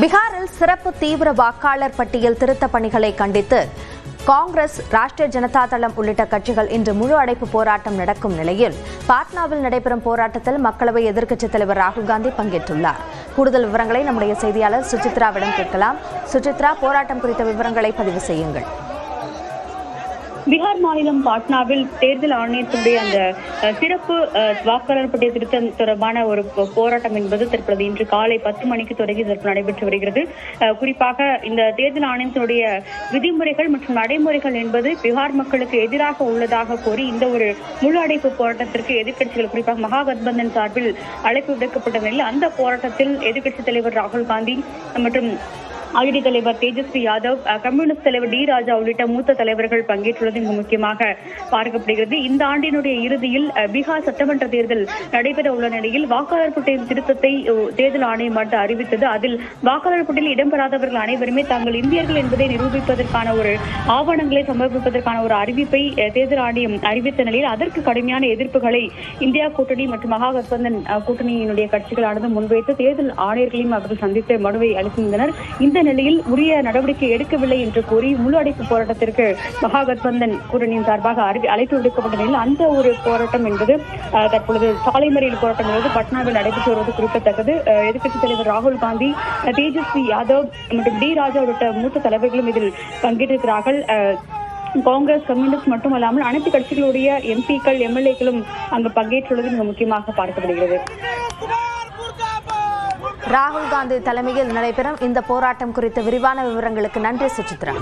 பீகாரில் சிறப்பு தீவிர வாக்காளர் பட்டியல் திருத்த பணிகளை கண்டித்து காங்கிரஸ், ராஷ்டிரிய ஜனதா தளம் உள்ளிட்ட கட்சிகள் இன்று முழு அடைப்பு போராட்டம் நடக்கும் நிலையில் பாட்னாவில் நடைபெறும் போராட்டத்தில் மக்களவை எதிர்க்கட்சித் தலைவர் ராகுல் காந்தி பங்கேற்றுள்ளார். கூடுதல் விவரங்களை நம்முடைய செய்தியாளர் சுசித்ராவிடம் கேட்கலாம். சுசித்ரா, போராட்டம் குறித்த விவரங்களை பதிவு செய்யுங்கள். பீகார் மாநிலம் பாட்னாவில் தேர்தல் ஆணையத்தினுடைய அந்த சிறப்பு வாக்காளர் பட்டியல் திருத்தம் தொடர்பான ஒரு போராட்டம் என்பது தற்போது இன்று காலை 10 மணிக்கு தொடங்கி நடைபெற்று வருகிறது. குறிப்பாக இந்த தேர்தல் ஆணையத்தினுடைய விதிமுறைகள் மற்றும் நடைமுறைகள் என்பது பீகார் மக்களுக்கு எதிராக உள்ளதாக கூறி இந்த ஒரு முழு அடைப்பு போராட்டத்திற்கு எதிர்க்கட்சிகள், குறிப்பாக மகாகத்பந்தன் சார்பில் அழைப்பு விடுக்கப்பட்ட நிலையில் அந்த போராட்டத்தில் எதிர்க்கட்சித் தலைவர் ராகுல் காந்தி மற்றும் ஐடி தலைவர் தேஜஸ்வி யாதவ், கம்யூனிஸ்ட் தலைவர் டி ராஜா உள்ளிட்ட மூத்த தலைவர்கள் பங்கேற்றுள்ளது இங்கு முக்கியமாக பார்க்கப்படுகிறது. இந்த ஆண்டினுடைய இறுதியில் பீகார் சட்டமன்ற தேர்தல் நடைபெற உள்ள நிலையில் வாக்காளர் பட்டியல் திருத்தத்தை தேர்தல் ஆணையம் அறிவித்தது. அதில் வாக்காளர் பட்டியலில் இடம்பெறாதவர்கள் அனைவருமே தாங்கள் இந்தியர்கள் என்பதை நிரூபிப்பதற்கான ஒரு ஆவணங்களை சமர்ப்பிப்பதற்கான ஒரு அறிவிப்பை தேர்தல் ஆணையம் அறிவித்த நிலையில் அதற்கு கடுமையான எதிர்ப்புகளை இந்தியா கூட்டணி மற்றும் மகாகத்பந்தன் கூட்டணியினுடைய கட்சிகளானது முன்வைத்து தேர்தல் ஆணையர்களையும் அவர்கள் சந்தித்து மனுவை அளித்திருந்தனர். இந்த நிலையில் உரிய நடவடிக்கை எடுக்கவில்லை என்று கூறி முழு அடைப்பு போராட்டத்திற்கு மகாகத்பந்தன் கூட்டணியின் சார்பாக அழைப்பு விடுக்கப்பட்ட நிலையில் அந்த ஒரு போராட்டம் என்பது தற்பொழுது சாலை மறியல் போராட்டம் என்பது பட்னாவில் நடைபெற்று வருவது குறிப்பிடத்தக்கது. எதிர்க்கட்சித் தலைவர் ராகுல் காந்தி, தேஜஸ்வி யாதவ் மற்றும் டி ராஜா உள்ளிட்ட மூத்த தலைவர்களும் இதில் பங்கேற்றிருக்கிறார்கள். காங்கிரஸ், கம்யூனிஸ்ட் மட்டுமல்லாமல் அனைத்து கட்சிகளுடைய எம்பிக்கள், எம்எல்ஏக்களும் அங்கு பங்கேற்றுள்ளது மிக முக்கியமாக பார்க்கப்படுகிறது. ராகுல் காந்தி தலைமையில் நடைபெறும் இந்த போராட்டம் குறித்த விரிவான விவரங்களுக்கு நன்றி சுசித்ரா.